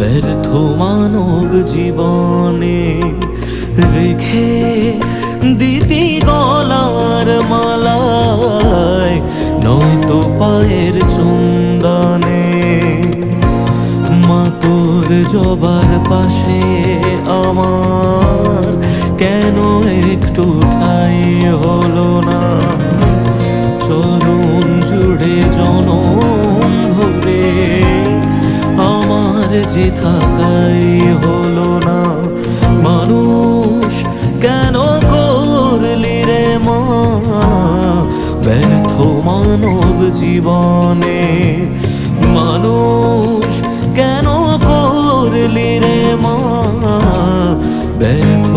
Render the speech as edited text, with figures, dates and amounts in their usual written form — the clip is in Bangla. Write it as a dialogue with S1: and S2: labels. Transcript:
S1: ব্যর্থ মানব জীবনে রেখে দিতি গলার মালায়, নয়তো পায়ের চুম্বনে। মা তোর জবার পাশে আমার কেন একটু ঠাই হলো না? চরণ জুড়ে জনম ভরে আমার যে থাকাই হলো না। মানুষ কেন করলি রে মা ব্যর্থ মানব জীবনে? মানুষ কেন করলি রে মা ব্যর্থ